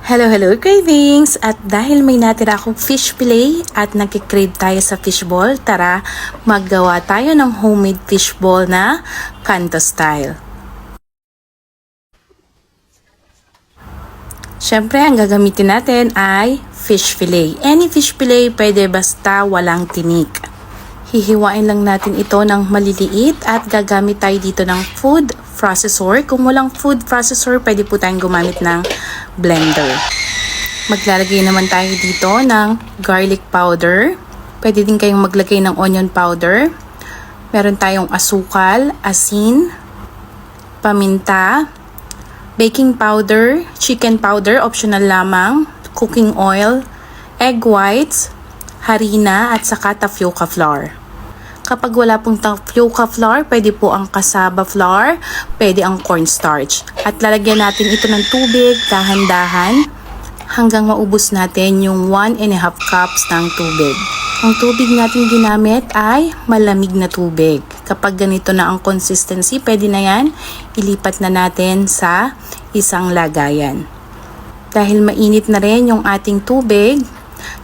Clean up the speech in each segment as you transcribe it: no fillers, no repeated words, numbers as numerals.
Hello cravings! At dahil may natira akong fish fillet at nagkikrave tayo sa fishball, tara maggawa tayo ng homemade fishball na Kanto style. Siyempre, ang gagamitin natin ay fish fillet. Any fish fillet, pwede basta walang tinik. Hihiwain lang natin ito ng maliliit at gagamit tayo dito ng food processor. Kung walang food processor, pwede po tayong gumamit ng blender. Maglalagay naman tayo dito ng garlic powder. Pwede din kayong maglagay ng onion powder. Meron tayong asukal, asin, paminta, baking powder, chicken powder, optional lamang, cooking oil, egg whites, harina at saka tapioca flour. Kapag wala pong tapioca flour, pwede po ang cassava flour, pwede ang cornstarch. At lalagyan natin ito ng tubig, dahan-dahan, hanggang maubos natin yung 1.5 cups ng tubig. Ang tubig natin ginamit ay malamig na tubig. Kapag ganito na ang consistency, pwede na yan, ilipat na natin sa isang lagayan. Dahil mainit na rin yung ating tubig,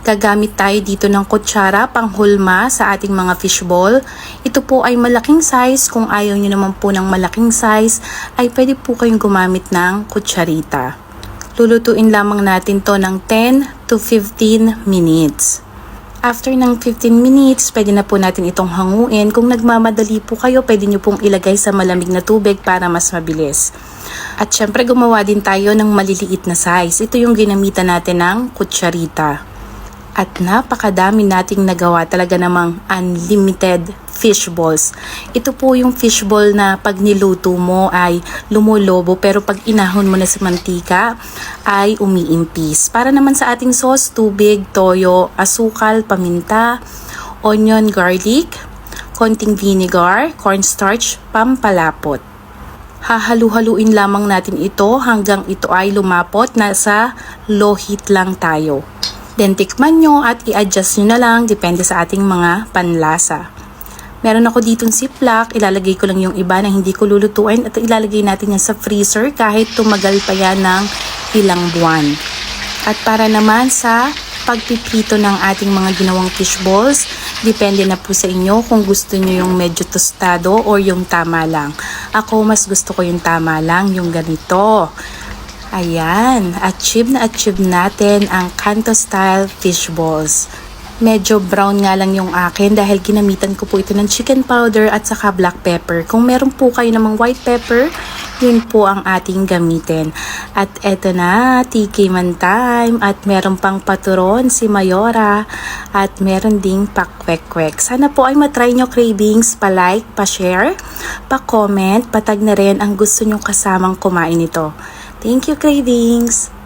gagamit tayo dito ng kutsara panghulma sa ating mga fishball. Ito po ay malaking size. Kung ayaw nyo naman po ng malaking size, ay pwede po kayong gumamit ng kutsarita. Lulutuin lamang natin to ng 10 to 15 minutes. After ng 15 minutes, pwede na po natin itong hanguin. Kung nagmamadali po kayo, pwede nyo pong ilagay sa malamig na tubig para mas mabilis. At syempre, gumawa din tayo ng maliliit na size. Ito yung ginamitan natin ng kutsarita. At napakadami nating nagawa, talaga namang unlimited fishballs. Ito po yung fishball na pag niluto mo ay lumulobo, pero pag inahon mo na sa mantika ay umiimpis. Para naman sa ating sauce, tubig, toyo, asukal, paminta, onion, garlic, konting vinegar, cornstarch, pampalapot. Hahalu-haluin lamang natin ito hanggang ito ay lumapot. Nasa low heat lang tayo. Then tikman nyo at i-adjust nyo na lang, depende sa ating mga panlasa. Meron ako ditong ziplock, ilalagay ko lang yung iba na hindi ko lulutuin at ilalagay natin yan sa freezer kahit tumagal pa yan ng ilang buwan. At para naman sa pagpiprito ng ating mga ginawang fishballs, depende na po sa inyo kung gusto nyo yung medyo tostado o yung tama lang. Ako mas gusto ko yung tama lang, yung ganito. Ayan, achieve natin ang Kanto style fishballs. Medyo brown nga lang yung akin dahil ginamitan ko po ito ng chicken powder at saka black pepper. Kung meron po kayo namang white pepper, yun po ang ating gamitin. At eto na, tiki man time. At meron pang paturon si Mayora. At meron ding pakwek-kwek. Sana po ay matry nyo cravings, pa-like, pa-share, pa-comment, patag na rin ang gusto nyong kasamang kumain ito. Thank you, cravings!